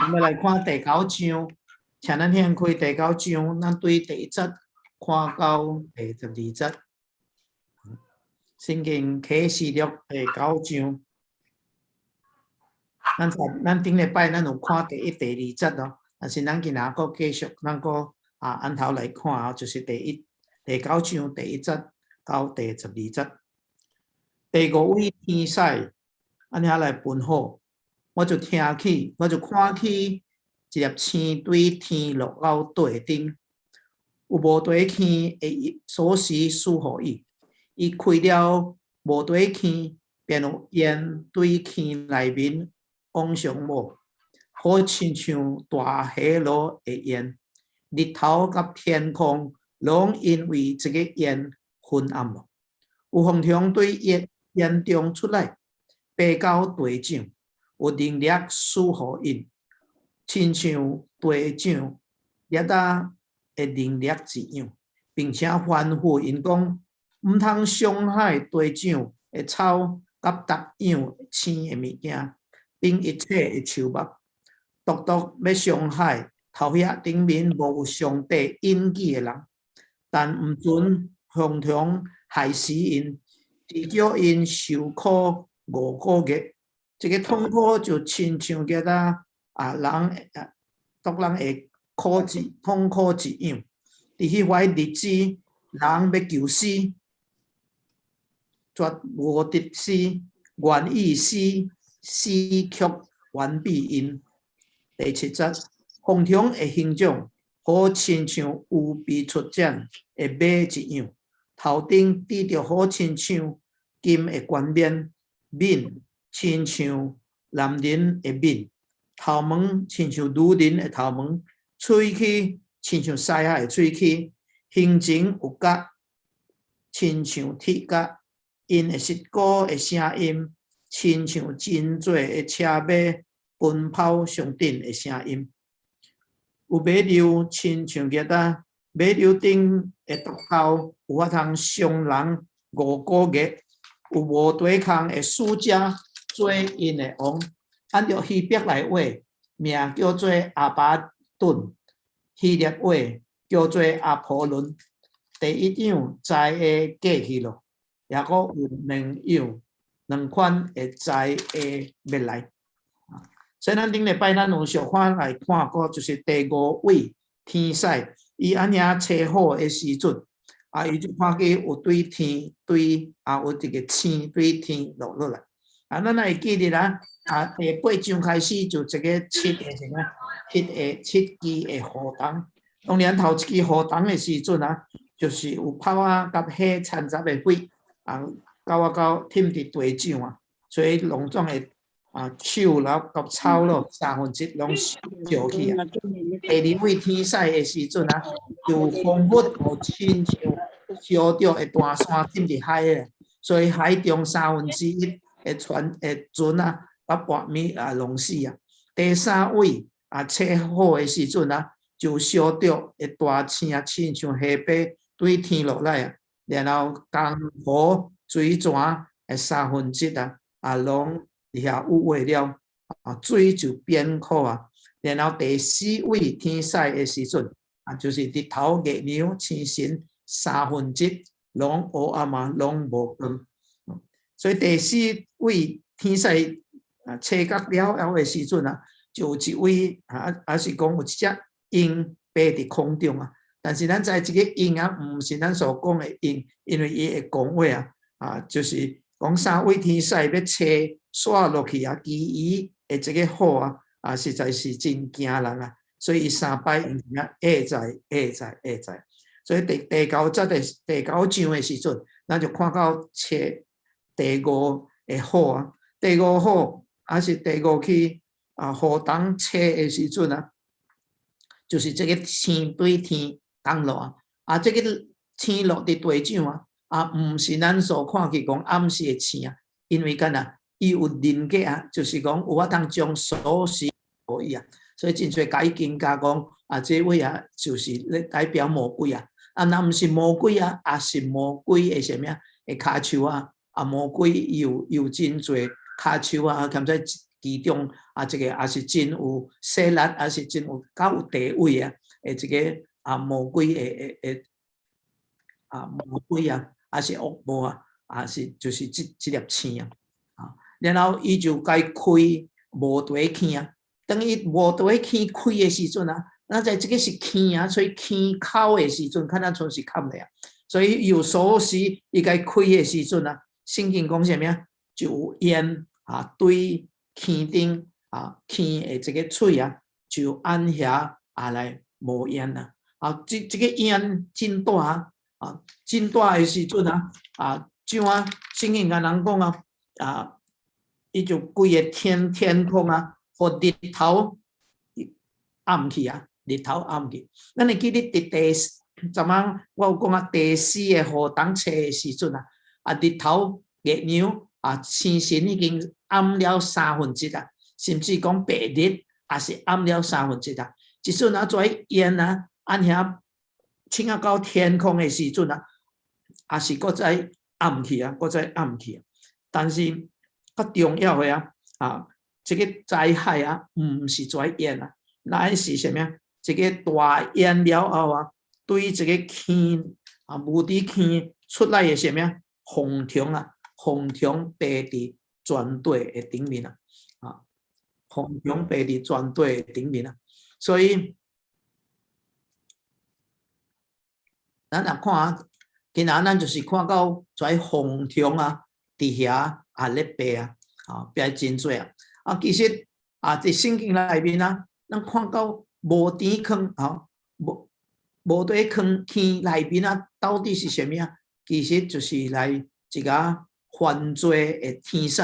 咱要来看第9章，请咱掀开第9章，咱对第1节看到第12节。圣经启示录第9章，咱顶礼拜咱有看第1、第2节咯，但是咱今仔佫继续，咱佫按头来看就是第9章第1节到第12节。第5位天使，安尼来分好。我就看起一粒星对天落到地顶，有无底坑的锁匙赐互伊，伊开了无底坑，便有烟对坑内面往上冒，好亲像大火炉的烟，日头甲天空拢因为这个烟昏暗了。有风虫对烟中出来，爬到地上。有能力赐互因，亲像地上叶仔的能力一样，并且吩咐因讲，毋通伤害地上的草甲逐样生的物件，并一切的树木，独独要伤害头遐顶面无有上帝印记的人，但毋准风虫害死因，只叫因受苦5个月。这个痛苦就亲像个人独人会痛苦一样。伫迄块日子，人要求死，绝无得死，愿意死，死却完必因。第7节，风虫的形状，好亲像有被出展的马一样，头顶戴着好亲像金的冠冕，面亲像男人的面，头毛亲像女人的头毛，喙齿亲像狮仔的喙齿，形情有角，亲像铁角，因的舌鼓的声音，亲像真多的车马奔跑上顶的声音。有马溜亲像叶仔，马溜顶的毒头有法通伤人5个月，有无对抗的使者。做因的王，按照希伯来话，名叫做阿巴顿，希腊话叫做阿婆伦。第1样财的过去咯，也佫有2款的财的要来。所以咱顶礼拜咱有小看来看过，就是第5位天使，伊安尼车好的时阵，伊就看见有对天对有一个星对天落来。咱会记得啦，第8章开始就这个7支的雨筒。当然头一支雨筒的时阵就是有炮甲火掺杂的火，到忝伫地上所以农庄的树咯、甲草咯1/3拢烧去第2位天使的时阵就风雨互亲像烧着的大山浸伫海的，所以海中1/3的船甲半暝弄死第3位车好的时阵就烧着的大星亲像下巴对天落来然后江河水泉的1/3拢遐污秽了水就变苦然后第4位天使的时阵就是日头、月亮、星星1/3拢黑暗拢无光。所以第4位天使切角了后的时阵就有一位是讲有一只鹰飞伫空中但是咱知这个鹰毋是咱所讲的鹰，因为伊会讲话就是讲3位天使要切刷落去其余的这个雨实在是真惊人所以3摆下在，所以第9节的第9章的时阵，咱就看到切第5的雨第5雨是第5期雨筒切的时阵就是这个星对天降落这个星落伫地上毋是咱所看去讲暗时的星因为伊有人格就是讲有法通将锁匙互伊所以真侪解经家讲这位就是咧代表魔鬼若毋是魔鬼是魔鬼的啥物的骹手魔鬼有真侪骹手兼且其中这个也是真有势力，也是真有较有地位啊，这个魔鬼的魔鬼啊，还是恶魔啊，是就是这粒星啊，然后伊就该开无地坑啊，等于无地坑开的时阵啊，那在这个是坑啊，所以坑口的时阵，看那像是坎的啊，所以有锁匙伊该开的时阵啊，圣经讲什么啊？就有烟对坑顶坑的这个嘴啊，就按遐来冒烟啊，这个烟真大真大的时阵像圣经甲人讲伊就规个天空互日头暗去日头暗去。咱会记得第昨晚我有讲第四个雨冬初的时阵日头月亮星星已经暗了1/3啊，甚至讲白日也是暗了1/3啊。即阵跩烟按遐请到天空的时阵也是搁再暗去搁再暗去。但是较重要的这个灾害唔是跩烟乃是什么？这个大烟了后对这个坑无底坑出来的什么风虫飞伫全队的顶面风虫飞伫全队的顶面所以咱若看今仔咱就是看到跩风虫伫遐咧飞飞真多其实伫圣经内面咱看到无底坑无底坑内面到底是什么其实就是来一个犯罪的天使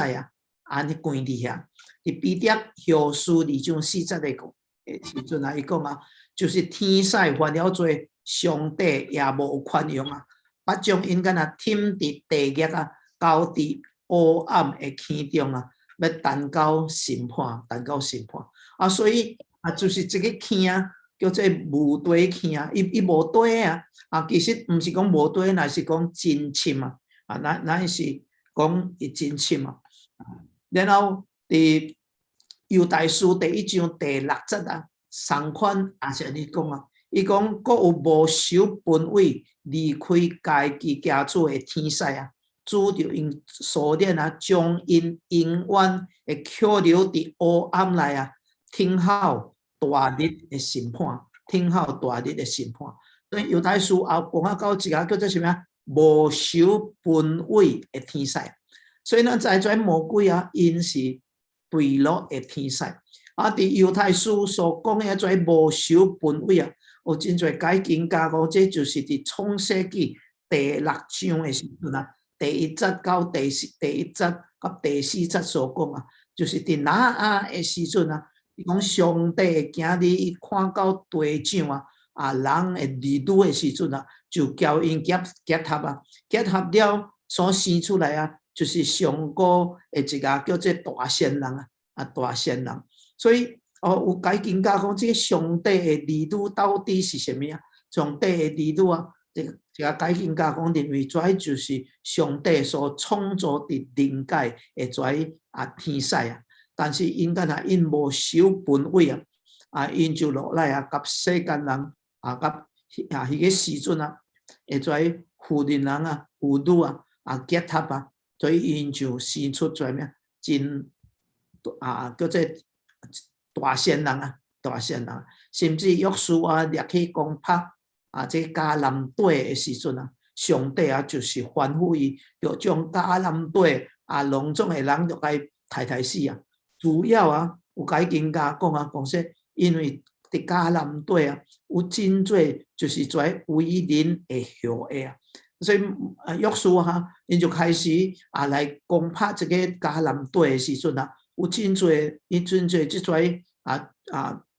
安尼关伫遐。伫彼得后书2章40的时阵伊讲就是天使犯了罪，上帝也无宽容捌将因敢若忝伫地狱交伫黑暗的坑中要等到审判所以就是这个坑叫做无底坑伊无底其实毋是讲无底，乃是讲真深咱是讲伊真深然后伫犹大书第1章第6节上款也是安尼讲伊讲阁有无守本位离开家己家主的天使主就因锁链将因永远会扣留伫黑暗内听候大日的审判，所以犹太书讲到一个叫做什么无守本位的天使，所以咱知跩魔鬼因是堕落的天使伫犹太书所讲的跩无守本位有真侪解经家讲这就是伫创世纪第6章的时阵第1节到第1节到第4节所讲就是伫拿阿的时阵伊讲上帝今日伊看到地上人的儿女的时阵就叫因结合了所生出来就是上古的一个叫做大仙人所以有解经家讲这个上帝的儿女到底是什么上帝的儿女这个解经家讲认为跩就是上帝所创造伫灵界的跩天使但是因敢若因无守本位因就落来甲世间人甲迄个时阵会跩妇人妇女结合所以因就生出跩咩真叫做大仙人甚至约书亚掠去攻拍这迦南地的时阵上帝就是吩咐伊要将迦南地拢总的人就该杀死主要有解经家讲说因为伫迦南地有真侪就是跩为人的后裔所以约书亚因就开始来攻拍这个迦南地的时阵有真侪即跩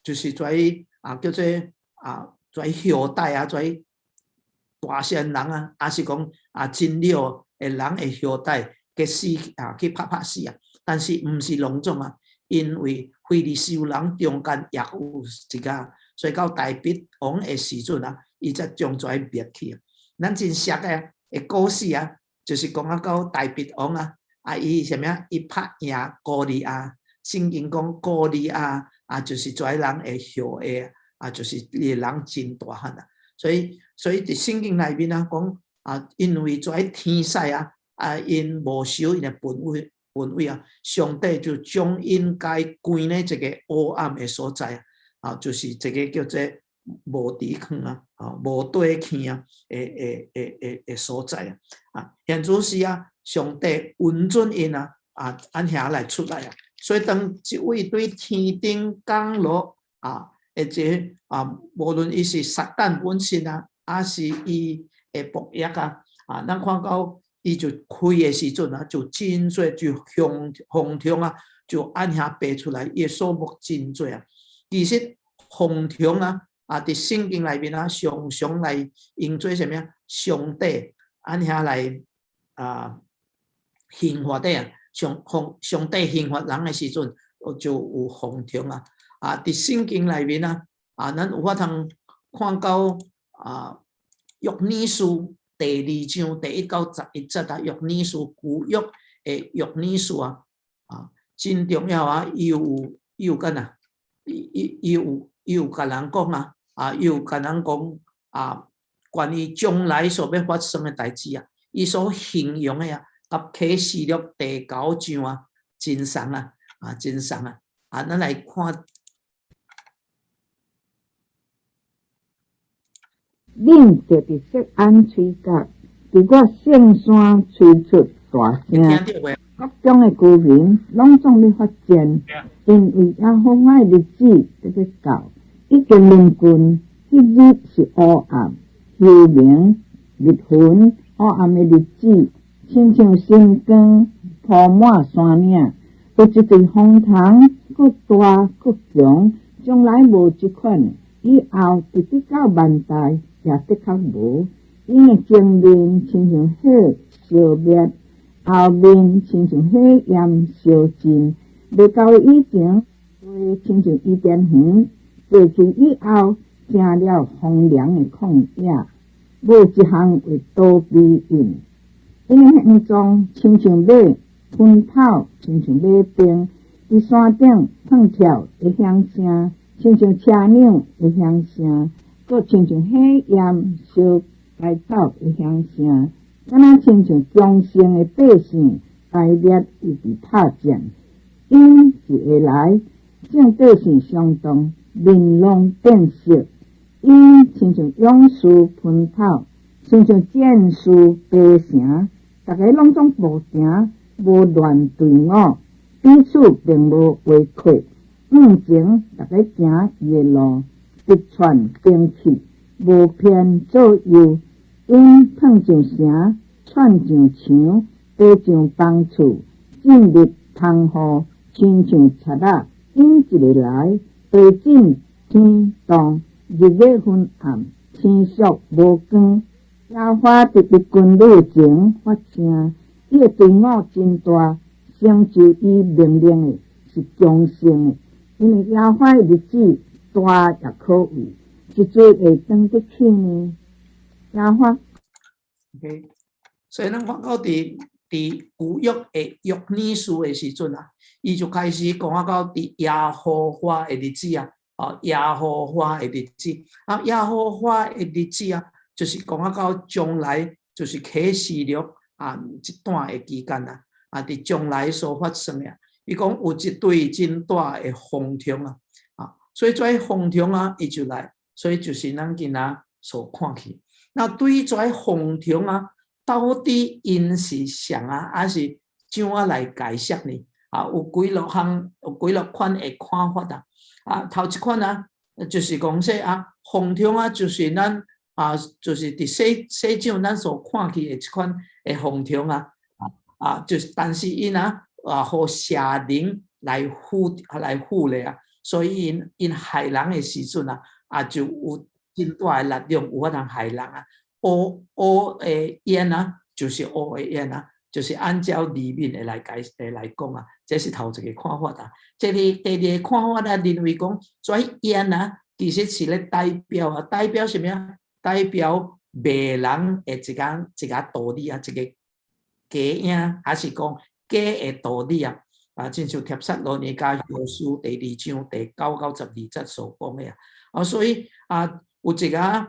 就是跩叫做跩后代跩大仙人还是讲真了的人的后代去死去拍死但是毋是拢总因为非利士人中间也有一个，所以到大卫王的时阵伊才将跩灭去咱真熟的故事就是讲到大卫王伊什么伊拍赢歌利亚圣经讲鼓励就是跩人会后下就是你人真大汉啊。所以伫圣经内面讲因为跩天使因无守因的本位上帝就将因该关咧一个黑暗的所在就是一个叫做无底坑无底坑的所在现主是上帝允准因按遐来出来所以当一位对天顶降落或者无论伊是撒旦本身还是伊的仆役咱看到伊就开的时阵就真多就风筒就按遐爬出来，伊的数目真多其实风筒伫圣经内面常常来用做什么上帝按遐来刑罚的上帝刑罚人的时阵就有风筒伫圣经内面咱有法通看到约珥书第2章第1到11节约珥书旧约的约珥书真重要伊有干伊有甲人讲伊有甲人讲关于将来所要发生的代志伊所形容的甲启示录第9章真相真相咱来看。恁就伫锡安吹角，伫我圣山吹出大声，各种的居民拢总要发战，因为耶和华的日子要到，已经临近。迄日是黑暗、幽冥、日昏、黑暗的日子，亲像星光铺满山岭，有一阵风筒，佫大佫强，将来无即款，以后直直到万代。也的确无，因的前面亲像火烧灭，后面亲像火焰烧尽。未到以前，会亲像伊甸园；过去以后，成了荒凉的旷野。无一项为躲避因，因的形状亲像马，喷头亲像马兵，伫山顶蹦跳会响声，亲像车辆会响声。佫亲像火焰烧该草的响声，敢若亲像强盛的百姓排列一直拍战，因是会来，正百姓相当面容变色，因亲像勇士喷头，亲像战士爬城，大家拢总步行，无乱队伍，彼此并无围困，前大家行伊的路。一串兵器，无偏左右，因碰像蛇，窜像墙，爬像房厝，进入窗户，亲像贼仔，因一个来，地震天动，日月昏暗，天朔无光。耶华直直军旅前发声，伊的队伍真大，成就伊命令的是强盛的，因为耶华的日子。大也可畏，一做会当得起呢？耶华。OK， 所以咱看到伫旧约的约珥书的时阵伊就开始讲到伫耶和华的日子耶和华的日子耶和华的日子就是讲到将来，就是启示录这段的期间伫将来所发生的。伊讲有一对真大的风筒所以这风筒伊就来，所以就是咱今仔所看去。那对于这风筒到底因是啥还是怎来解释呢？有几落款的看法头一款就是讲说风筒就是咱就是伫世上咱所看去的一款的风筒就是但是因互邪灵来附咧所以因害人的时阵就有真大的力量，有法通害人黑的烟就是黑的烟就是按照里面的来讲这是头一个看法第二个看法认为讲这烟其实是咧代表什么代表骂人的一个道理一个假影，还是讲假的道理亲像帖撒罗尼迦后书第2章第9到12节所讲的所以有一个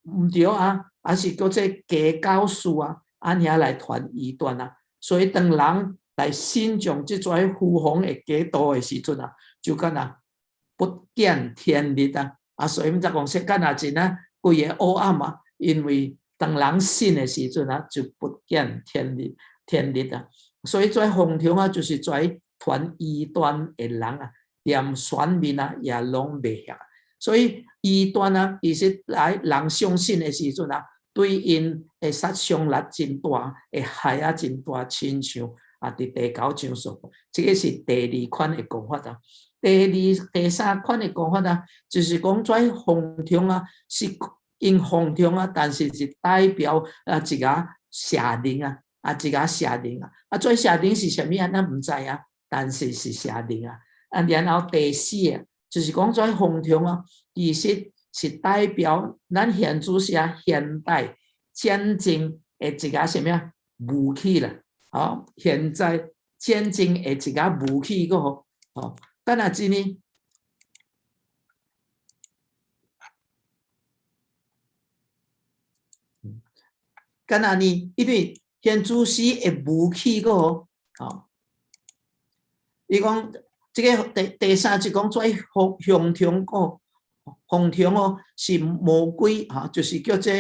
唔对还是叫做假教师安遐来传异端所以当人来信从这种虚谎的假道的时阵就敢不见天日所以毋知讲说敢真规个黑暗因为当人信的时阵就不见天日所以做风潮就是做传异端的人连选民也拢袂晓，所以异端其实来人相信的时阵对因会杀伤力真大，会害真大，亲像伫第9章所讲，这个是第2款的讲法第3款的讲法就是讲做风潮是因风潮但是是代表一个邪灵一个邪灵做邪灵是什么咱唔知但是是邪灵然后第4就是讲做风潮其实是代表咱现主是现代战争的一个什么武器啦现在战争的一个武器个敢若真呢敢若呢因为现主是的武器个伊讲这个第3就讲做风潮风潮是魔鬼就是叫做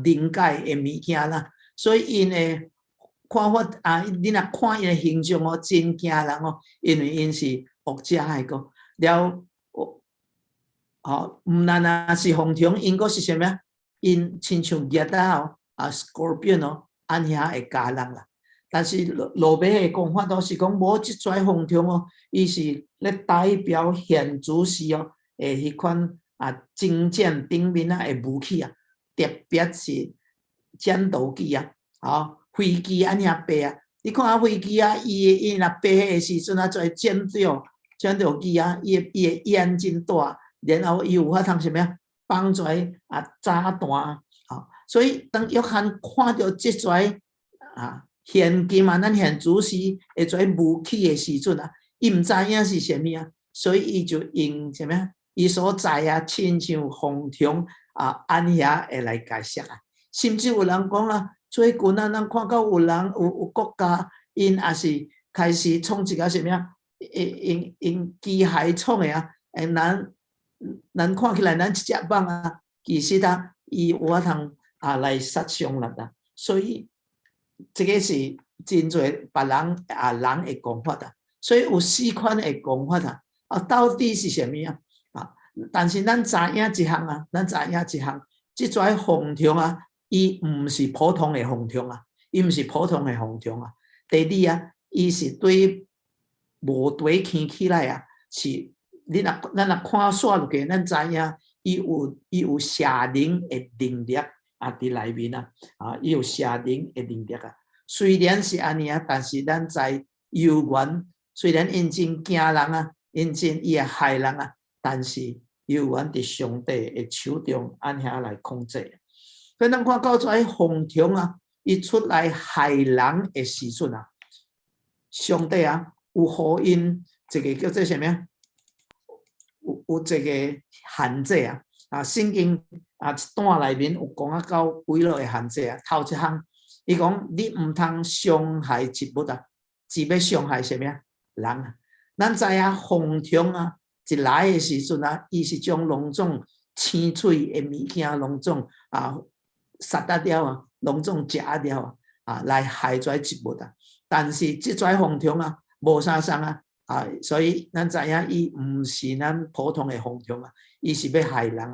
灵界的物件啦，所以因的看法你若看因的形象真惊人因为因是恶者的个了毋但是风潮因阁是什么因亲像热scorpion 安遐会咬人啦，但是路马的讲法都是讲无即种风潮伊是咧代表现主时迄款征战顶面的武器特别是战斗机飞机安遐飞你看飞机伊若飞的时阵做战斗机伊的烟真大，然后伊有法通什么放出炸弹所以当约翰看到这种现今咱现主时会做武器的时阵伊毋知影是什么所以伊就用什么伊所在亲像风潮安遐会来解释甚至有人讲最近咱看到有人有国家因也是开始创一个什么用机械创的咱看起来咱一只蠓其实伊有法通来杀伤人所以这个是真多别人人的讲法所以有4款的讲法到底是什么但是咱知影一项这种风潮伊毋是普通的风潮伊毋是普通的风潮第2伊是对无对起来是咱若看煞落去咱知影伊有邪灵的能力伫内面伊有邪灵的能力虽然是安尼但是咱知幽原虽然因真惊人因真伊会害人但是幽原伫上帝的手中安遐来控制所以咱看到这风潮伊出来害人的时阵上帝有互因这个叫做什么有这个限制圣经一段内面有讲到几落的限制头一项伊讲你毋通伤害植物只要伤害什么人咱知影风潮一来的时阵伊是将拢总青翠的物件拢总杀掉拢总食掉来害跩植物但是这跩风潮无啥送所以咱知影伊毋是咱普通的风潮伊是要害人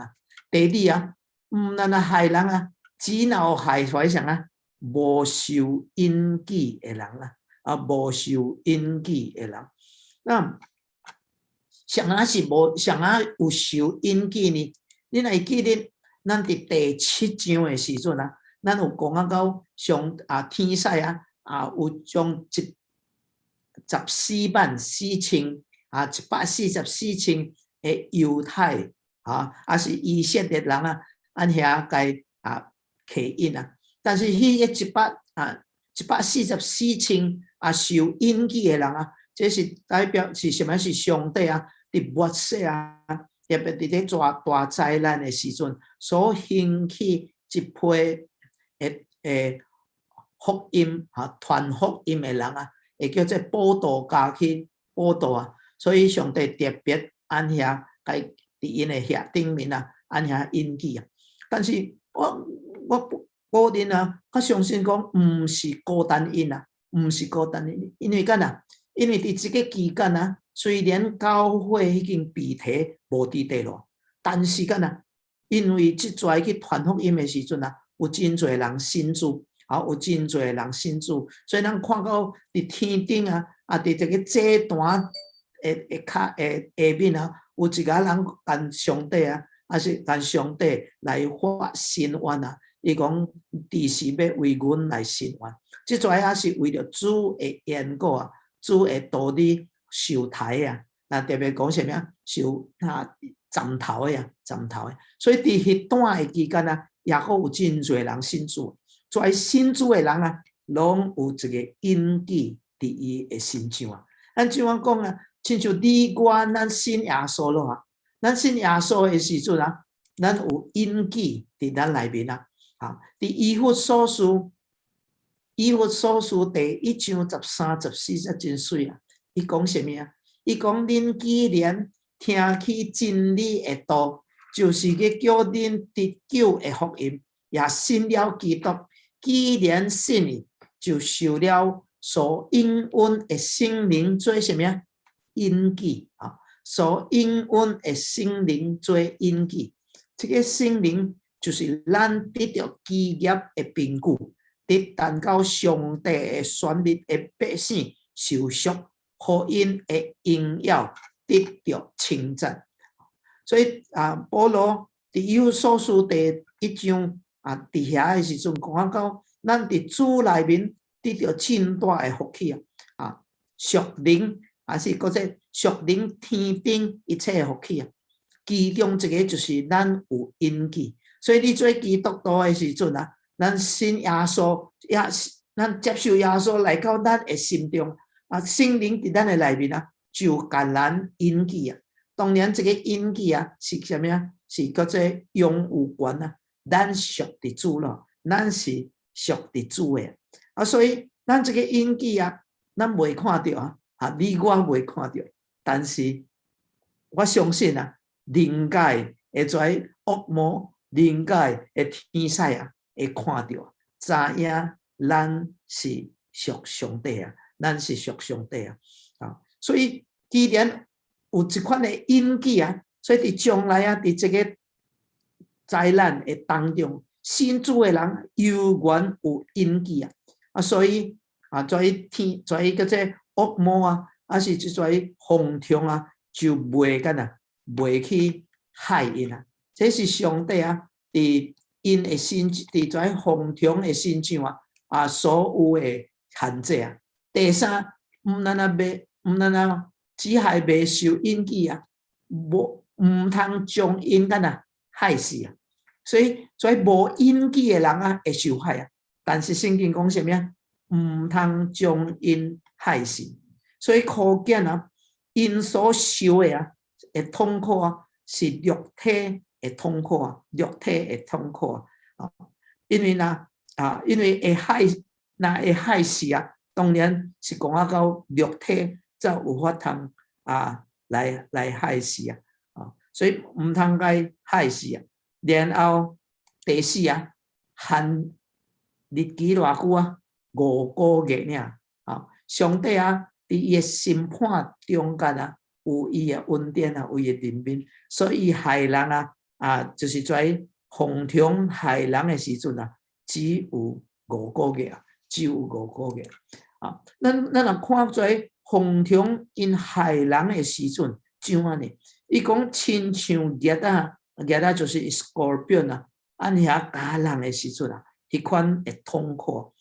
第2毋但害人只有害跩啥无受因记的人无受因记的人那谁是无谁有受因记呢？你若会记得咱伫第7章的时阵咱有讲到上天使有将14万4千144千的犹太是以色列人按遐该刻印但是迄个144千受印记的人啊，这是代表是什么？是上帝啊，伫末世啊，特别伫咧大灾难的时阵，所兴起一批福音传福音的人啊，会叫做布道家去布道啊。所以上帝特别按遐在伫因的遐顶面啊，按遐印记啊。但是我个人啊，我相信讲毋是孤单因啊，毋是孤单因，因为干啊？因为伫即个期间啊，虽然教会已经被提无伫地咯，但是干啊？因为即跩去传福音的时阵啊，有真侪人信主，有真侪人信主，所以咱看到伫天顶啊，伫这个祭坛下面啊，有一个人跟上帝啊，是跟上帝来发申冤啊。伊讲第时要为阮来申冤，即跩啊是为了主的缘故啊，主会导你受抬啊。那特别讲什么？受斩头的啊，斩头的。所以伫迄段的期间啊，也阁有真侪人信主。跩信主的人啊，拢有一个印记伫伊的身上啊。咱怎样讲啊？亲像你我咱信耶稣咯啊，咱信耶稣的时阵啊，咱有印记伫咱内面啊。伫以弗所书第1章13、14节真水啊！伊讲什么啊？伊讲恁既然听起真理的道，就是个叫恁得救的福音，也信了基督。既然信了，就受了所应允的圣灵做什么？印记啊！所应允的圣灵做印记，这个圣灵就是咱得到基业的凭据，得等到上帝的选民的百姓受赎，福音的荣耀得到称赞。所以保罗伫以弗所书第1章伫遐的时阵讲到，咱伫主内面得到真大的福气啊！属灵还是搁者属灵天顶一切的福气啊！其中一个就是咱有印记。所以你做基督徒的时阵啊，咱信耶稣，咱接受耶稣来到咱的心中啊，圣灵伫咱的内面啊，就甲咱印记啊。当然，这个印记啊是什么啊？是叫做永有关啊。咱属伫主咯，咱是属伫主的啊。所以咱这个印记啊，咱未看到啊，你我未看到，但是我相信啊，灵界会跩恶魔。灵界的天使啊，会看到，知影咱是属上帝啊，咱是属上帝啊。所以既然有一款的印记啊，所以伫将来啊，伫这个灾难的当中，信主的人永远有印记啊。所以跩叫做恶魔啊，是即跩风虫啊，就袂去害因啊。这是上帝啊，伫因的身，伫跩风虫的身上所有的限制啊。第三，毋单只系未受印记啊，毋通将因害死啊。所以无印记的人啊，会受害啊。但是圣经讲什么啊？毋通将因害死。所以可见啊，因所受的的痛苦啊，是肉体的痛苦啊，肉体的痛苦啊。因为因为会害死啊，当然是讲到肉体才有法通来害死啊。所以毋通该害死啊。然后第四限日期偌久啊？5个月尔上帝伫伊的审判中间有伊的恩典有伊的怜悯，所以害人就是跩风虫害人的时阵只有5个月只有5个月咱若看跩风虫因害人的时阵，怎样呢？伊讲亲像叶就是 scorpion 按遐咬人的时阵迄款会痛苦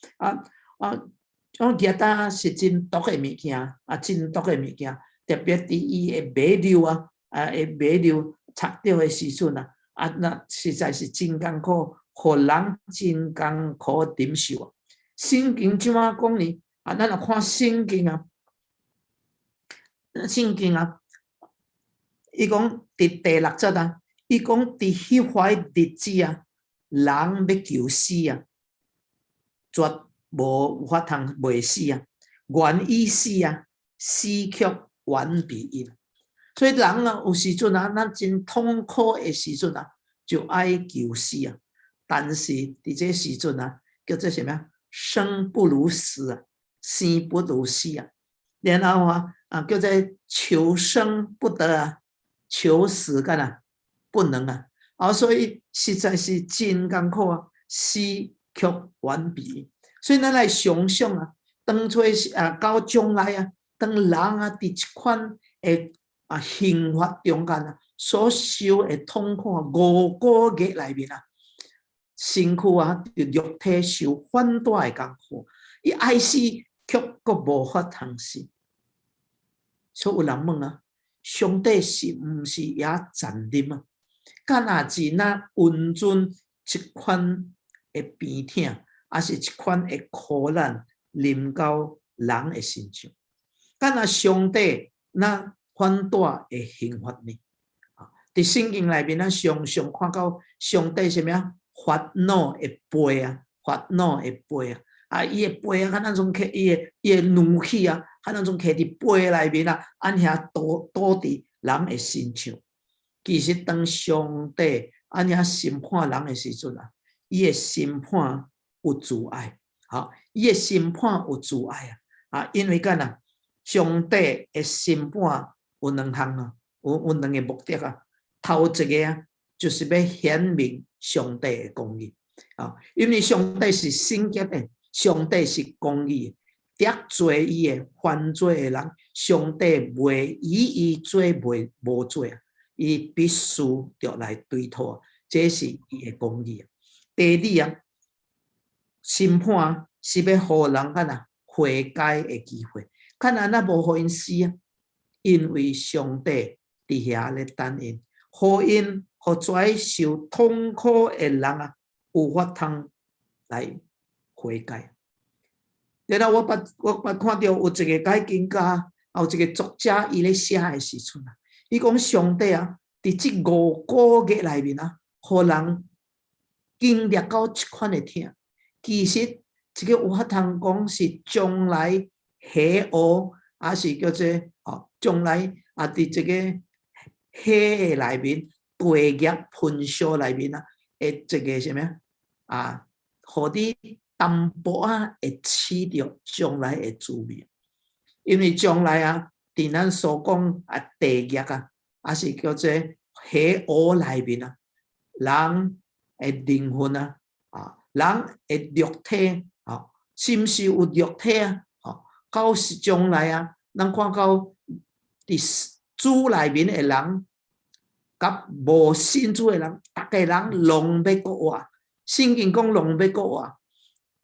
种叶是真毒的物件真毒的物件。特别伫伊的尾流尾流插着的时阵那实在是真艰苦，互人真艰苦忍受圣经怎样讲呢？啊，咱若看圣经啊，圣经啊，伊讲伫第6节啊，伊讲伫迄块日子啊，人要求死啊，绝无法通袂死啊，愿意死啊，死却远比因。所以人啊，有时阵啊，咱真痛苦的时阵啊，就爱求死啊。但是伫这时阵啊，叫做什么啊？生不如死啊，生不如死啊。然后叫做求生不得啊，求死干啊不能啊。所以实在是真艰苦啊，死却远比。所以咱来想想啊，当初到将来啊，当人啊伫一款的刑罚中间啊，所受的痛苦5个月内面啊，身躯啊，肉体受反大的艰苦，伊爱死却阁无法通死。所以有人问啊，上帝是毋是也残忍啊？敢若是那温存一款的病痛，还是一款的苦难临到人的身上？敢若上帝那反大的刑罚呢？伫圣经内面，咱常常看到上帝什么啊？发怒的杯啊，发怒的杯啊，伊的杯啊，敢若种摕伊的怒气啊，敢若种摕伫杯内面啊，安遐倒伫人的身上。其实当上帝安遐审判人的时阵啊，伊的审判有自爱，伊的审判有自爱因为干呐，上帝的审判有2项啊，有2个目的啊。头一个啊，就是要显明上帝的公义因为上帝是圣洁的，上帝是公义的，得罪伊的犯罪的人，上帝袂以伊做无罪伊必须着来对讨，这是伊的公义。第二啊，审判是要互人干呐悔改的机会，看若那无互因死啊，因为上帝伫遐咧等因。互因互跩受痛苦的人啊，有法通来悔改。然后我捌看到有一个解经家，有一个作者，伊咧写的时阵啊，伊讲上帝啊，伫这5个月内面啊，互人经历到这款的痛。其实这个有法通讲是将来黑黑，还是叫做将来伫这个火内面、地业喷烧内面会这个什么互你淡薄会试着将来的滋味。因为将来伫咱所讲地业还是叫做火内面人的灵魂人的肉体是毋是有肉体到时将来咱看到伫主内面的人，甲无信主的人，逐个人拢要国活。圣经讲拢要国活，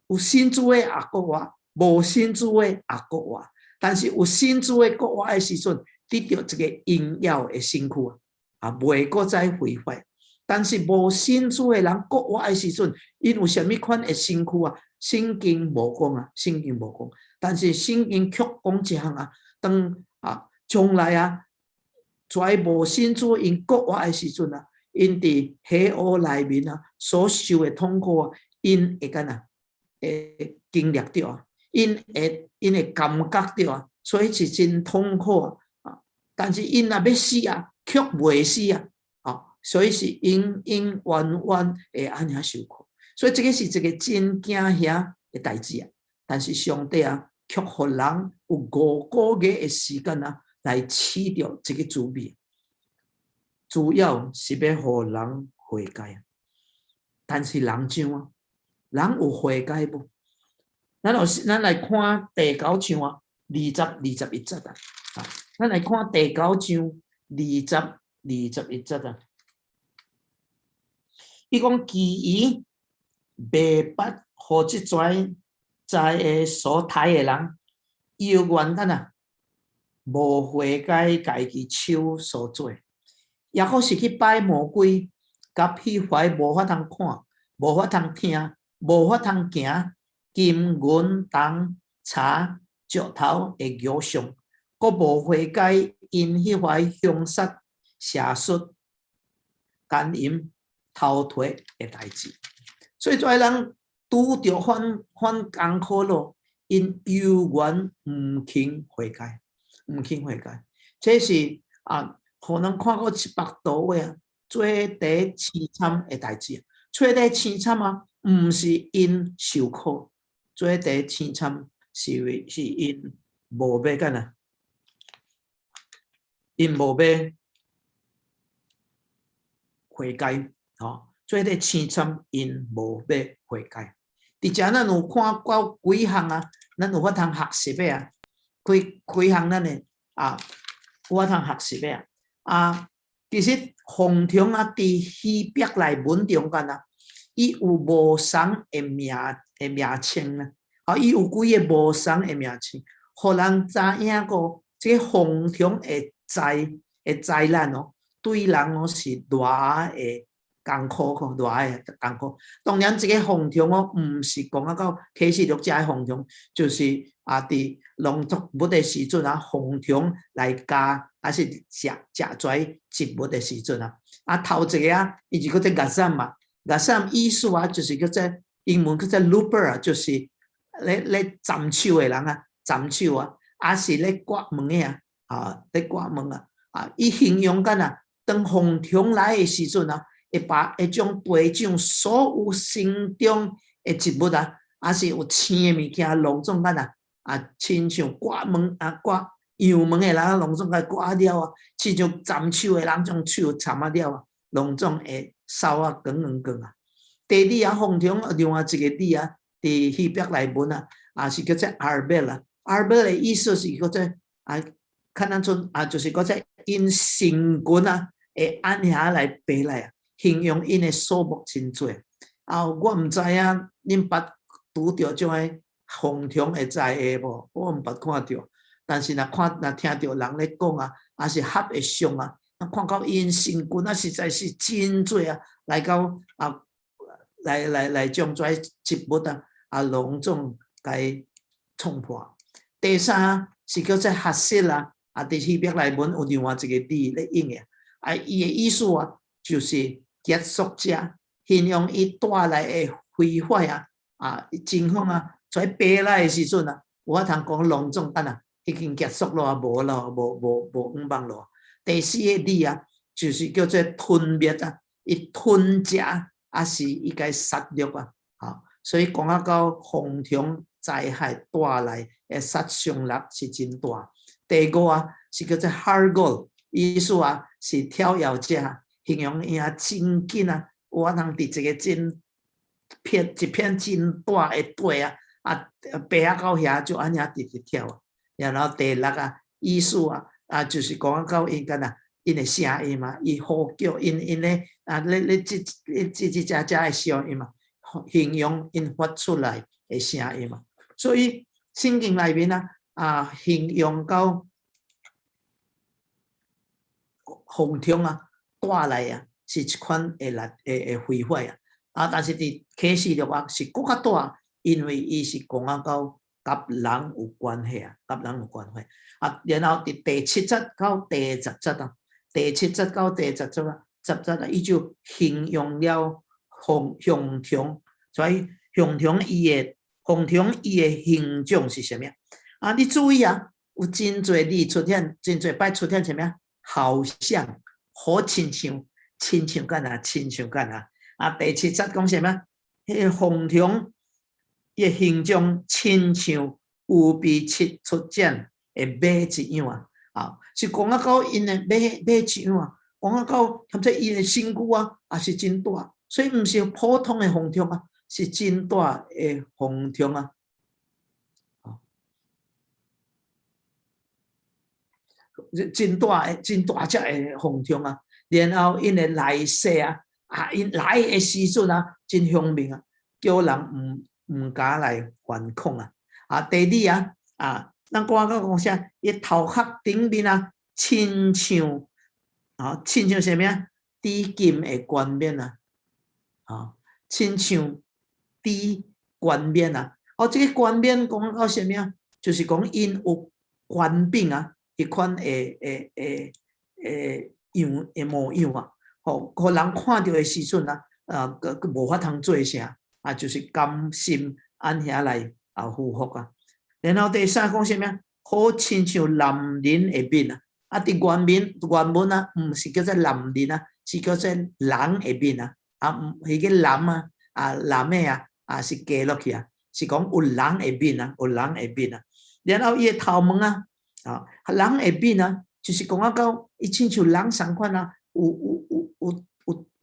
有信主的也国活，无信主的也国活。但是有信主的国活的时阵，得到一个荣耀的身躯袂阁再毁坏。但是无信主的人国活的时阵，因有啥物款的身躯圣经无讲圣经无讲。但是圣经却讲一项当将来跩无信主因国活的时阵因伫火内面所受的痛苦因会干会经历到因会感觉到所以是真痛苦但是因若要死却袂死所以是永永远远会安遐受苦。所以这个是一个真惊吓的代志但是上帝却互人有5个月的时间来试着这个滋味，主要是要互人悔改。但是人怎人有悔改无？咱来看第9章20、21节咱来看第9章20、21节伊讲其余未捌互即跩在的所杀的人，犹原干无悔改家己手所做，也或是去拜魔鬼，甲迄块无法通看、无法通听、无法通行金银铜查石头的玉像，国无悔改，因迄怀凶杀、邪术、奸淫、偷摕的代志。所以跩人拄着反艰苦咯，因犹原毋肯悔改，毋肯悔改。这是可能看过700多位最低凄惨的代志。最低凄惨毋是因受苦，最低凄惨是因无要干啊，因无要悔改。最低凄惨因无要悔改。伫遮咱有看到几项咱有法通学习的几项咱的有法通学习的其实洪忠伫希伯来文中间伊有无双的名称伊有几个无双的名称，互人知影过这个洪忠的灾难对人是偌的艰苦，偌的艰苦。当然，这个洪忠毋是讲到启示录遮的洪忠，就是伫农作物的时阵洪忠来加，还是食跩植物的时阵头一个伊就叫做亚萨嘛，亚萨意思就是叫做英文叫做 looper 就是咧斩手的人斩手还是咧刮门的咧刮门伊形容干当洪忠来的时阵会将培长所有生长的植物还是有青的物件，拢总干亲像刮门刮羊门的人，拢总甲刮了亲像斩手的人将手斩了拢总会扫光光第二洪忠另外一个字伫希伯来文是叫做 arbel 的意思是叫做看咱阵就是叫做因成群会按下来爬来形容因的数目真多我毋知影恁捌拄着种的洪忠的灾害无？我毋捌看到，但是若听到人咧讲还是翕的相看到因成群实在是真多来到来将跩植物拢总该冲破。第三是叫做哈瑟伫希伯来文有另外一个字咧用的伊的意思就是结束者，形容伊带来的毁坏情况跩爬来的时阵有法通讲拢总已经结束了无了，无往望了。第四个字就是叫做吞灭伊吞食是伊该杀戮所以讲到洪忠灾害带来的杀伤力是真大。第五是叫做 hargol， 意思是跳跃者，形容伊真紧有法通伫一个一片真大的地爬到遐就安尼直跳然后第六意思就是讲到因因的声音伊呼叫因咧咧吱的声音形容因发出来的声音所以圣经内面形容到洪忠带来是一款的毁坏但是伫启示录是更较大，因为伊是讲到甲人有关系甲人有关系然后伫第7节到第10节第7节到第10节伊就形容了洪忠，所以洪忠伊的形象是啥物你注意有真侪字出现，真侪摆出现啥物好像好亲像干亲像干第7节讲啥物迄个洪忠伊的形象亲像有被切出展的马一样是讲到因的马一样讲到甚至因的身躯也是真大，所以毋是普通的洪忠是真大的洪忠真大只的洪忠然后因的来势因来的时阵真凶猛叫人毋敢来反抗第二咱看到讲啥伊头壳顶面亲像啥物紫金的冠冕亲像紫冠冕这个冠冕讲到啥物就是讲因有官兵啊，迄款样模样啊，互人看到的时阵啊，佮无法通做啥啊，就是甘心按遐来服服啊。然后第三讲啥物啊？好亲像男人的面啊，伫原文啊，毋是叫做男人啊，是叫做人的面啊，迄个男啊，男的是加落去啊，是讲有人的面啊，有人的面啊。然后伊的头毛啊，人的面啊，就是讲到伊亲像人相款啊，有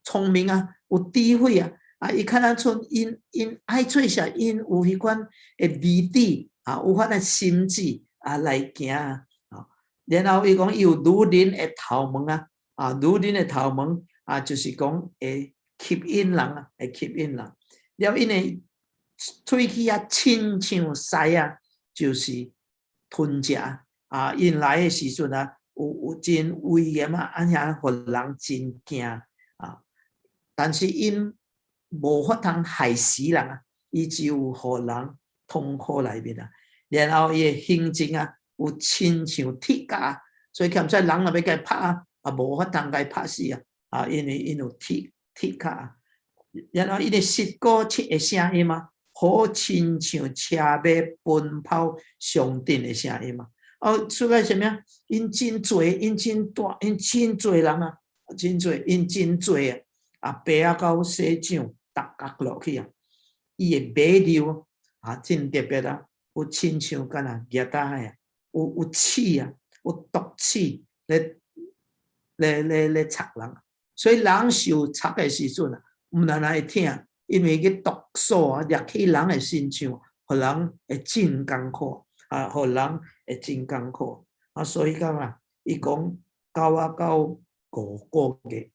聪明啊，有智慧啊，伊看得出因爱做啥，因有迄款的理智有法的心智来行啊。然后伊讲伊有女人的头毛啊，女人的头毛就是讲会吸引人啊，会吸引人。了因的喙齿亲像狮啊，就是吞食因来的时阵有真威严按遐互人真惊但是因无法通害死人伊只有互人痛苦内面然后伊的行径有亲像铁甲所以欠在人若要甲伊拍无法通甲伊拍死因为因有铁甲然后伊的舌骨切的声音好亲像车马奔跑上阵的声音出来什么？因真多，因真大，因真多人真多，因真多白到西掌，逐角落去伊的尾流真特别有亲像敢若热带海有刺有毒刺咧插人，所以人受插的时阵毋但会疼，因为个毒素入去人的身上，互人会真艰苦互人会真艰苦所以讲伊讲狗到5个月，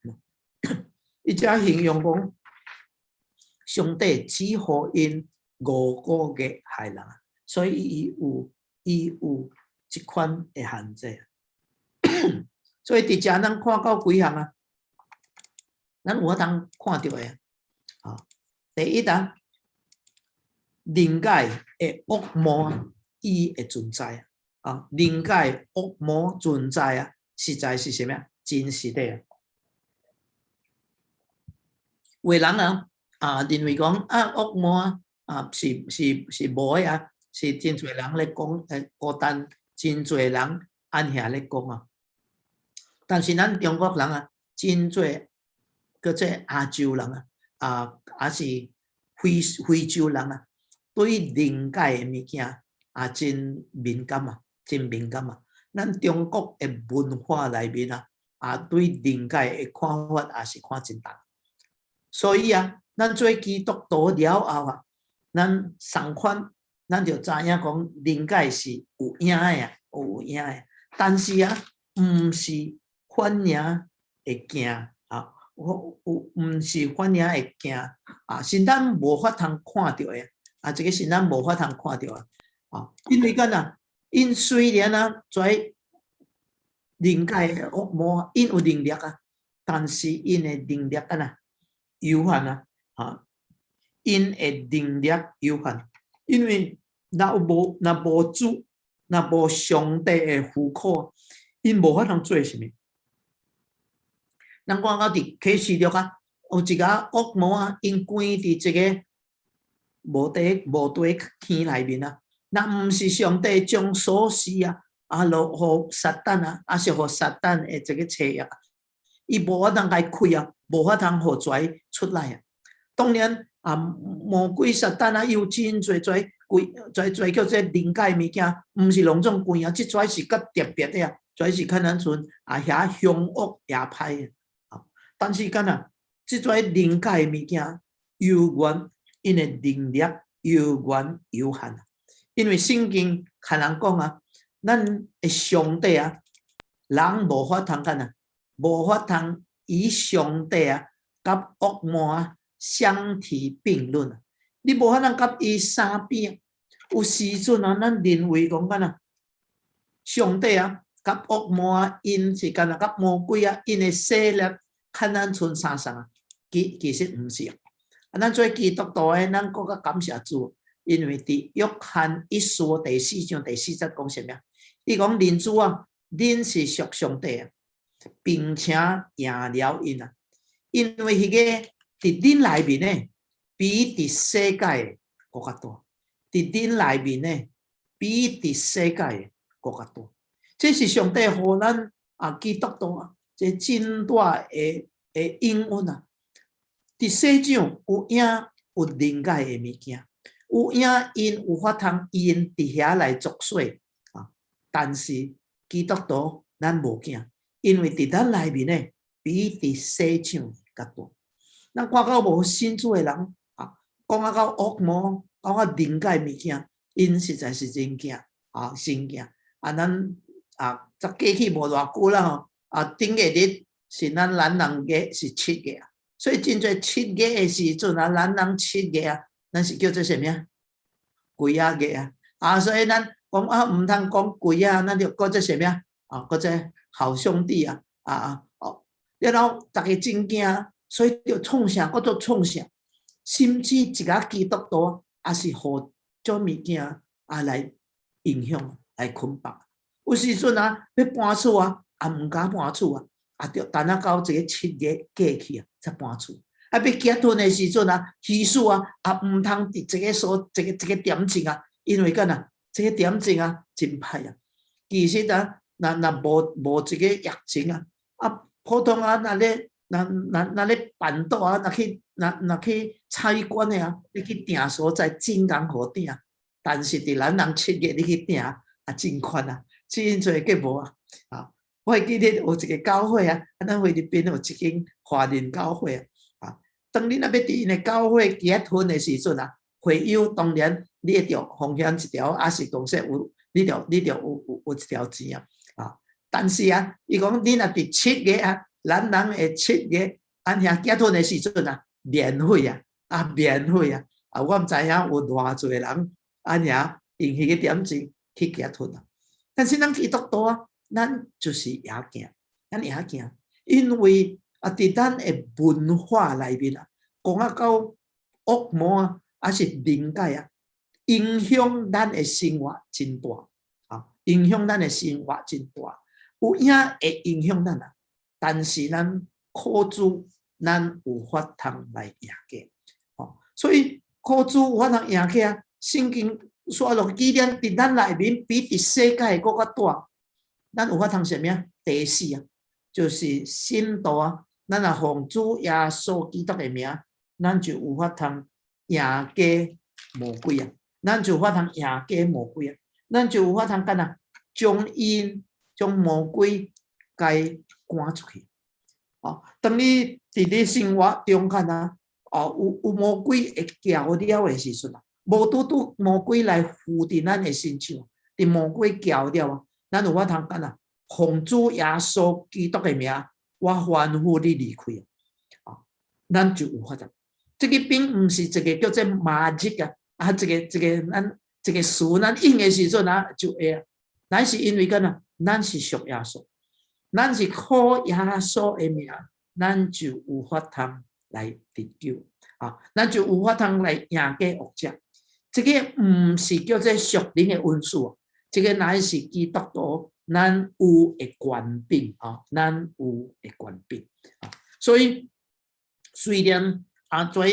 伊只形容讲上帝只互因5个月害人，所以伊有一款的限制。所以伫遮咱看到几项咱有法通看到的第一灵界的恶魔伊会存在灵界恶魔存在实在是什么真实的有的人认为讲恶魔是无的是真侪人咧讲孤单，真侪人按遐咧讲但是咱中国人真侪叫做亚洲人还是非洲人对灵界的物件真敏感真敏感咱中国的文化内面对灵界的看法也是看真重，所以咱做基督徒了后咱相反咱就知影讲灵界是有影的有影的，但是毋是反映会惊毋是反映会惊是咱无法通看到的这个是咱无法通看到的因为干因虽然做灵界的恶魔因有能力但是因的能力有限因的能力有限，因为若无主若无上帝的扶靠，因无法通做什么。咱看到伫启示录有一个恶魔因关伫这个无地坑内面若毋是上帝将锁匙落互撒旦是互撒旦的这个车伊无法通甲伊开无法通互跩出来当然魔鬼撒旦有真侪叫做灵界物件，毋是拢总关即跩是较特别的跩是看咱像遐凶恶野歹但是敢即跩灵界物件有缘因的能力有缘有限因为圣经看人讲咱的上帝人无法通无法通以上帝甲恶魔相提并论你无法通甲伊相比有时阵咱认为讲上帝甲恶魔因是甲魔鬼因的势力看咱像相其实毋是咱做基督徒咱更加感谢主因为伫约翰一书第4章第4节讲什么？伊讲人子啊，恁是属上帝啊，并且赢了因啊，因为迄个伫恁内面呢，比伫世界的更加大。伫恁内面呢，比伫世界的更加大。这是上帝互咱基督徒啊，这真大的应允啊！伫世上有影有灵界的物件，有影因有法通因伫遐来作祟啊。但是基督徒咱无惊，因为伫咱内面呢，比伫世上较大。咱看到无信主的人啊，讲到恶魔，讲到灵界物件，因实在是真惊啊，真惊啊！咱才过去无偌久啦吼，顶个日是咱人月是7月啊，所以真侪7月的时阵啊，咱人7月啊，咱是叫做什么？鬼仔月啊，所以咱讲唔通讲鬼仔，咱就叫做什么叫做好兄弟啊，然后大家真惊，所以就创啥，叫做创啥，甚至一个基督徒也是互种物件来影响来捆绑。有时阵要搬厝唔敢搬厝就等到这个7月过去才搬厝。要结婚的时阵喜事唔通伫这个点钟因为干这个点钟真歹其实若无这个疫情普通若咧办桌若去菜馆的你去订所在真艰苦订，但是伫咱人7月你去订真款真侪个无我会记得有一个教会咱菲律宾有一间华人教会当你若要伫因的教会结婚的时阵会友当然你会着奉献一条是讲说你着有一条钱但是伊讲你若伫7月咱人的7月遐结婚的时阵免费免费我毋知影有偌侪人遐用迄个点钟去结婚但是咱基督徒咱就是赢行，咱赢行，因为伫咱的文化内面讲到恶魔是灵界影响咱的生活真大影响咱的生活真大，有影会影响咱但是咱靠主，咱有法通来赢过所以靠主有法通赢过圣经说落纪念伫咱内面比伫世界更加大。咱有法通什么？第4就是信徒咱若奉主耶稣基督的名，咱就有法通赢过魔鬼咱就有法通赢过魔鬼咱就有法通干将魔鬼该赶出去当你伫你生活中间有魔鬼会叫了的时阵无拄魔鬼来附伫咱的身上，伫魔鬼叫了咱有法通干奉主耶稣基督的名，我吩咐你离开咱就有法通。这个并不是一个叫做马日这个这个词咱用的时阵就会咱是因为干咱是属耶稣，咱是靠耶稣的名，咱就有法通来得救咱就有法通来赢过恶者。这个不是叫做属灵的恩赐这个乃是基督徒咱有的权柄咱有的权柄所以虽然做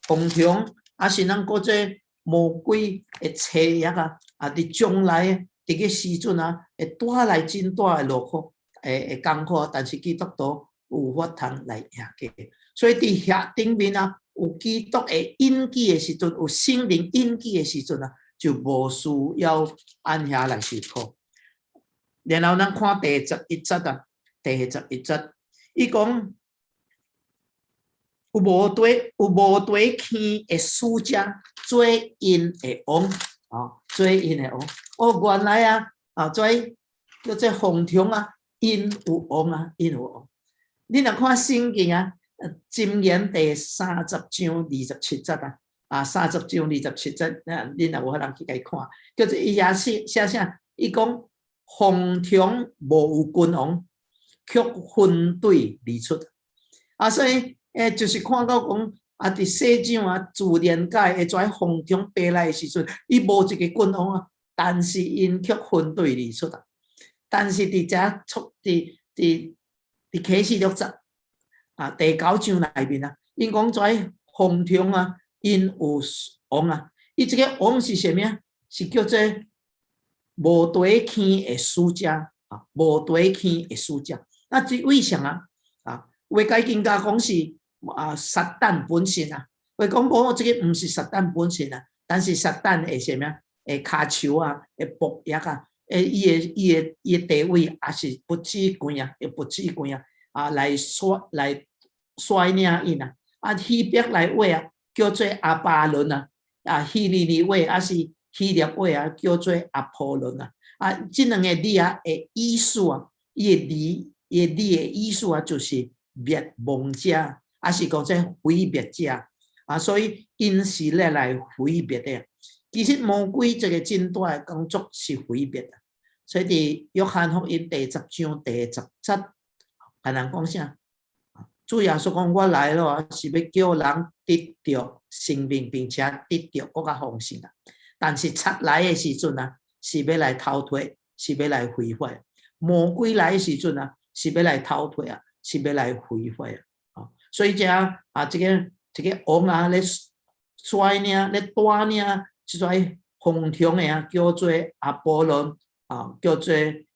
风向是咱搁做魔鬼的车役伫将来伫个时阵会带来真大的落苦会艰苦，但是基督徒有法通来赢过。所以伫遐顶面有基督的印记的时阵，有圣灵印记的时阵就无需要按遐来受苦。然后咱看第11节第11节，伊讲有无对天的使者做因的王做因的王原来做叫做风筒因有王因有王。你若看圣经箴言第30章27节30章27节你若有法通去甲伊看，叫做伊遐写啥？伊讲风筒无有君王，却分队而出所以就是看到讲伫西掌啊自然界会跩风中飞来的时阵，伊无一个君王啊，但是因却分队而出啊。但是伫遮出伫启示录10啊第9章内面啊，因讲跩风中啊，因有王啊，伊这个王是啥物？是叫做无底坑的使者啊，无底坑的使者。那这位上啊，话解经家讲是撒旦本身啊，话讲无这个唔是撒旦本身啊，但是撒旦的啥物？的骹手啊，的仆役啊，伊的地位也是不止高啊，也不止高啊，来率领因啊，希伯来话啊叫做阿巴伦啊，希利尼话也是希腊话啊叫做阿波伦啊，这两个字啊的意思啊，伊的字的意思啊就是灭亡者，啊是讲这毁灭者啊，所以因是来毁灭的。其实魔鬼这个真大的工作是毁灭的，所以伫约翰福音第10章第10节，跟人讲啥？主耶稣讲：“我来了，是要叫人得着生命，并且得着更加丰盛啊！但是贼来的时阵啊，是要来偷脱，是要来毁坏；魔鬼来的时阵啊，是要来偷脱啊，是要来毁坏啊！所以这个王啊，咧率领咧带领即种风中的啊，叫做阿波伦啊，叫做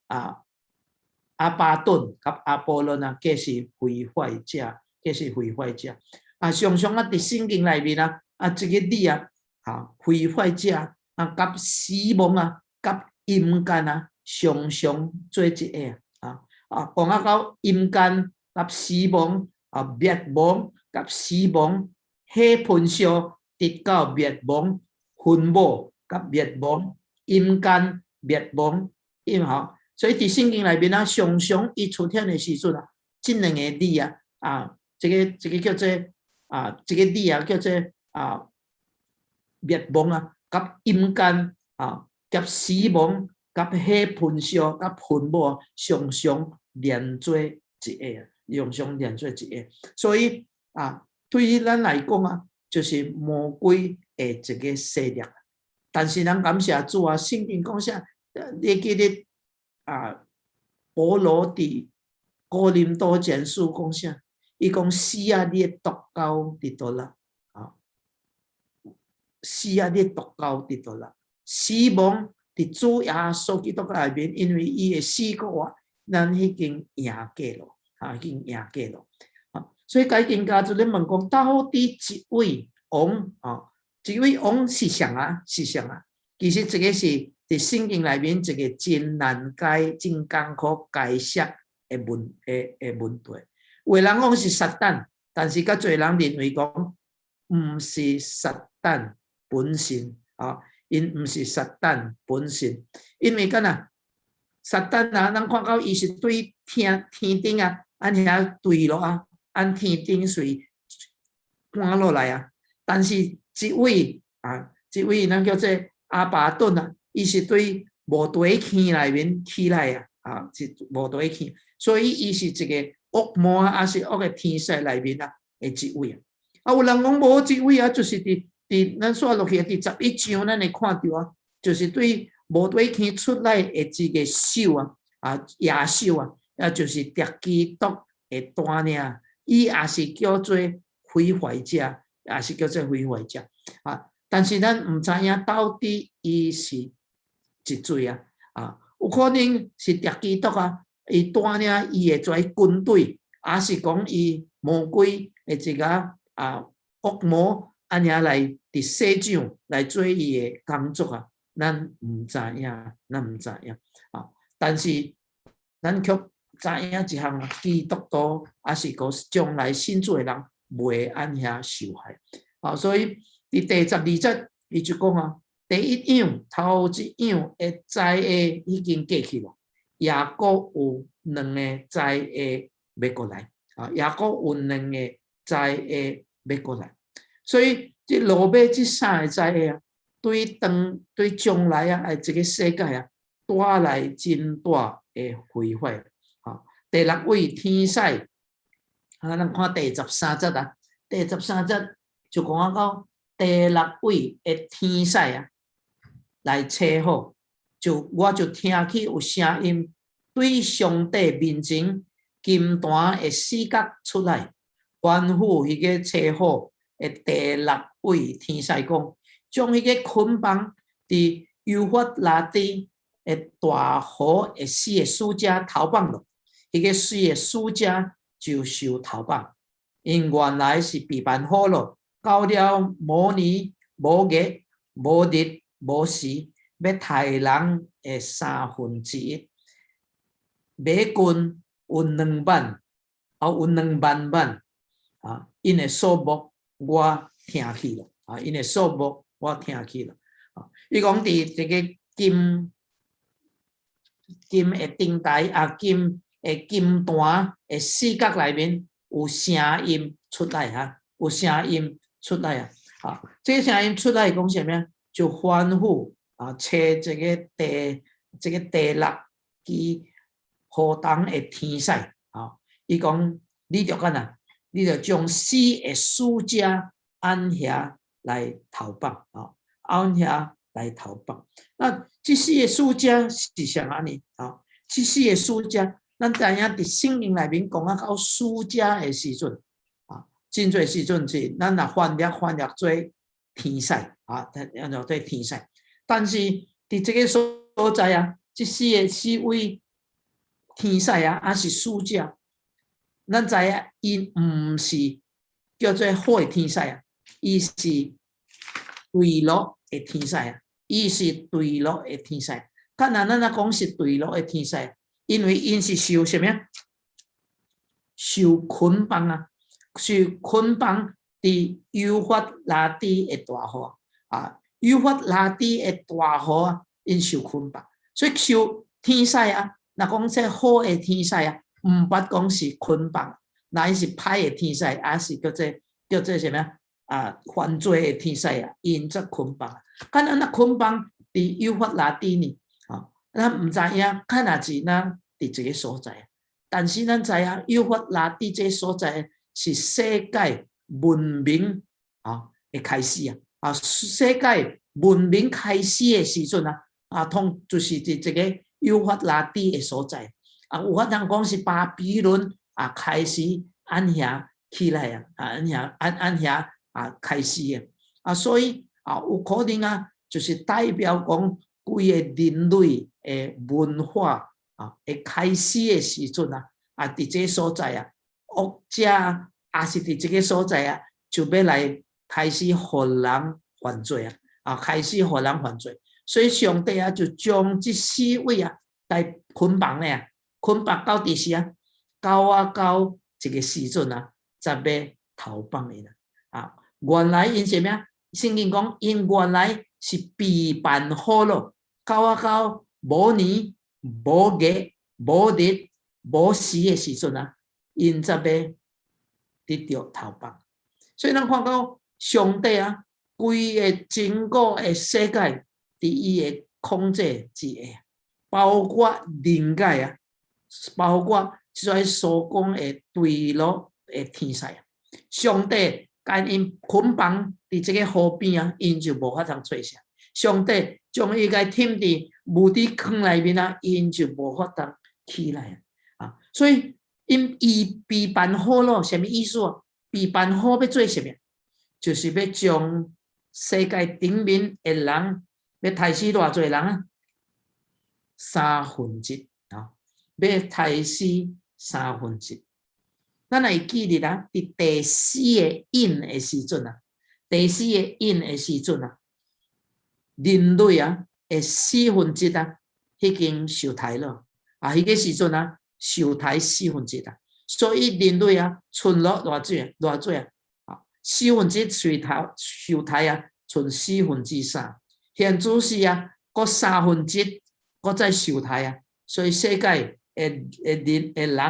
阿巴顿甲阿波伦啊，皆是毁坏者，皆是毁坏者。啊，常常啊，伫圣经内面啊，这个字啊，毁坏者啊，甲死亡啊，甲阴间啊，常常做一个讲到阴间甲死亡啊，灭亡甲死亡，火喷烧直到灭亡，坟墓甲灭亡，阴间灭亡，所以伫圣经内面啊，常常伊出现的时阵啊，这两个字啊，这个叫做这个字啊叫做灭亡啊，甲阴间甲死亡，甲火喷烧，甲坟墓常常连做一个，常常连做一个。所以对于咱来讲啊，就是魔鬼的一个势力。但是咱感谢主啊，圣经讲啥？你记得？保罗伫哥林多前书讲啥？伊讲死啊，你的毒钩伫倒啦？死啊，你的毒钩伫倒啦？死亡伫主耶稣基督内面，因为伊的死过活，咱已经赢过咯，已经赢过咯。所以解经家就咧问讲，到底一位王一位王是谁啊？是谁啊？其实这个是。伫圣经内面一个真难解、真艰苦解释的问题。有人讲是撒旦，但是较侪人认为讲唔是撒旦本身因唔是撒旦本身，因为干撒旦咱看到伊是对天顶按遐坠落按天顶水搬落来但是这位咱叫做阿巴顿伊是对无底坑内面起来是无底坑，所以伊是一个恶魔还是恶的天使内面的一位有人讲无这位就是伫咱刷落去第11章，咱会看到就是对无底坑出来的这个手野手就是敌基督的带领，伊也是叫做毁坏者，也是叫做毁坏者但是咱唔知影到底伊是一罪有可能是敌基督伊带领伊的跩军队，还是讲伊魔鬼的一个恶魔安尼来伫世上来做伊的工作咱唔知影，但是咱却知影一项基督徒还是讲将来信主的人袂安遐受害所以伫第12节伊就讲第一样头一样的灾厄已经过去了，也阁有两个灾厄要过来也阁有两个灾厄要过来，所以这落尾这三个灾厄对将来这个世界带来真大的毁坏第6位天使咱看第13节第13节就讲到第六位的天使啊，来测好，我就听起有声音对上帝面前金坛的四角出来，吩咐迄个测好的第六位天使讲，将迄个捆绑伫幼发拉底的大河的四个使者投放了，迄个四个使者就受投放，因原来是被办好了，到了无年无月无日无时，要杀人的1/3。马军有2万，有2万万啊！因的数目我听去了啊！因的数目我听去了啊！伊讲伫这个金的顶台啊，金的金坛的四角内面有声音出来哈，有声音出来啊！啊，这个声音出来讲什么？就吩咐啊，找这个第六支何当的天使啊！伊讲你着干呐？你着将4个使者按遐来投放啊，按遐来投放。那这4个使者是啥安尼啊？这4个使者，咱知影伫圣经内面讲啊，到使者的时阵啊，真侪时阵是咱若翻译做天使啊，叫做天使。但是伫这个所在啊，这4位天使啊，还是使者，咱知影伊毋是叫做好的天使啊，伊是堕落的天使啊，伊是堕落的天使。干那咱讲是堕落的天使，因为因是受什么？受捆绑啊，受捆绑伫幼发拉底的大河啊，幼发拉底的大河啊，因受捆绑，所以受天使啊。若讲这好的天使啊，毋捌讲是捆绑，那是歹的天使，还是叫做什么啊？犯罪的天使啊，因则捆绑。干咱那捆绑伫幼发拉底呢？啊，咱毋知影，看若是咱伫这个所在，但是咱知影幼发拉底这个所在是世界文明啊的开始啊！啊，世界文明开始的时阵啊，啊，通就是伫这个幼发拉底的所在啊，有法人讲是巴比伦啊开始按遐起来啊，按遐啊开始的啊，所以啊有可能啊，就是代表讲规个人类的文化啊会开始的时阵啊，啊伫这个所在啊，恶者也是伫这个所在啊，就要来开始互人犯罪啊，啊开始互人犯罪。所以上帝啊，就将这4位啊来捆绑咧啊，捆绑到第时啊，到这个时阵啊，才要投放的啦啊。原来因什么？圣经讲因原来是被办好了，到无年无月无日无时的时阵啊，因才要得到投放。所以咱看到上帝啊，规个整个的世界。伫伊的控制之下，包括灵界啊，包括即所讲的堕落的天使啊，上帝将因捆绑伫这个河边啊，因就无法通做啥。上帝将伊个忝伫无底坑内面啊，因就无法通起来啊。所以因伊被办好了，什么意思啊？被办好要做什么？就是要将世界顶面的人。要杀死偌侪人啊？1/3啊！要杀死1/3。咱会记得啊，伫第4个印的时阵啊，第4个印的时阵啊，人类啊的1/4啊，已经受杀了啊！迄个时阵啊，受杀1/4啊，所以人类啊，剩落偌济啊？啊，1/4受杀啊，剩3/4。现主是啊，搁1/3，搁再受杀啊，所以世界人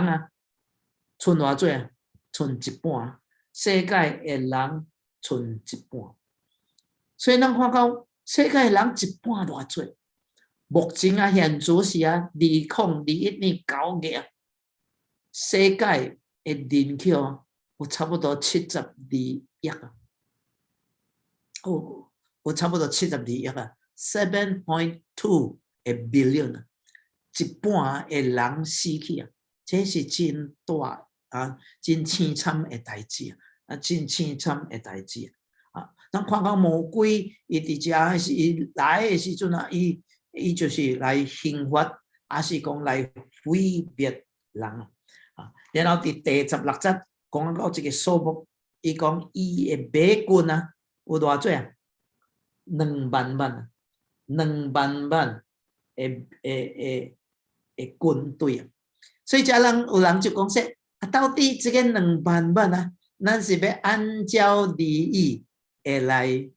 啊，剩偌济啊？剩一半，世界的人剩一半，所以咱看到世界的人一半偌济。目前啊，现主是啊，2021年9月啊，世界的人口有差不多72亿啊。有差不多72亿啊 ，7.2 billion 啊，一半的人死去啊，这是真大啊，真凄惨的代志啊，真凄惨的代志啊。咱看到魔鬼，伊伫遮是伊来的时阵啊，伊就是来刑罚，还是讲来毁灭人啊。然后伫第16节讲到一个数目，伊讲伊的马军啊，有偌济啊？2万万啊，2万万的军队啊。所以遮有人就讲说，啊，到底这个2万万啊，咱是要按照利益的来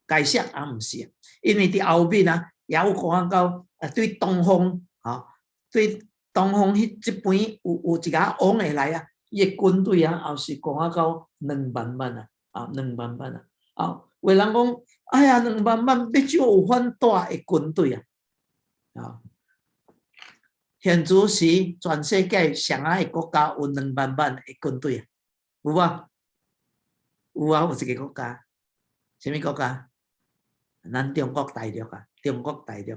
解释啊？毋是啊，因为伫后面啊，也有讲到对东方啊，对东方这边有一家王会来啊，伊的军队啊，也是讲到2万万啊，2万万啊，啊，有人讲，哎呀，2万万要怎有反大的军队啊？啊，现主时全世界上海的国家有2万万的军队啊，有无？有啊，有一个国家，什么国家？咱中国大陆啊，中国大陆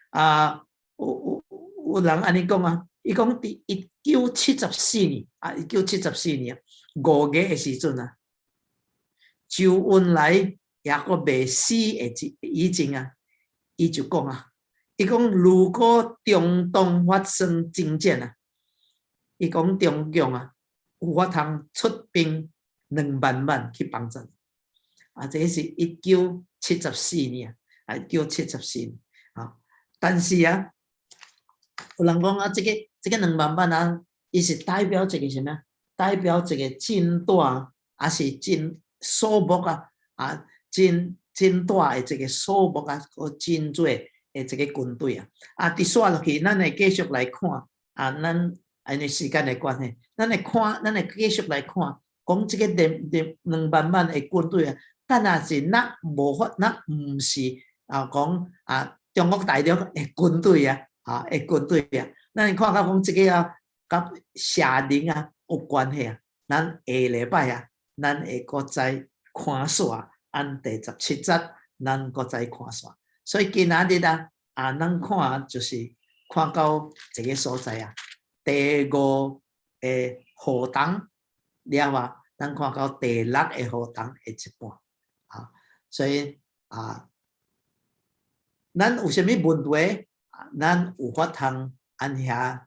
啊，有人安尼讲啊，伊讲伫1974年啊，1974年5月的时阵啊，周恩来也个未死的以前啊，伊就讲啊，伊讲如果中东发生征战啊，伊讲中共啊有法通出兵2万万去帮助啊，这是1974年啊，1974年啊，但是啊，有人讲啊，这个2万万啊，伊是代表一个什么？代表一个真大，还是真数目啊？啊，真大的这个数目啊，和真多的这个军队啊。啊，伫刷落去，咱会继续来看啊，咱因为时间的关系，咱会继续来看，讲这个2万万的军队啊，但若是咱无法，咱毋是啊，讲啊，中国大陆的军队啊，的军队啊，咱看到讲这个啊，甲社能啊有关系啊，咱下礼拜啊，咱会搁再看煞，按第17节，咱搁再看煞。所以今仔日啊，咱看就是看到这个所在啊，第5个河东了啊，咱看到第6个河东的一半啊，所以啊，咱有啥物问题啊，咱有法通按遐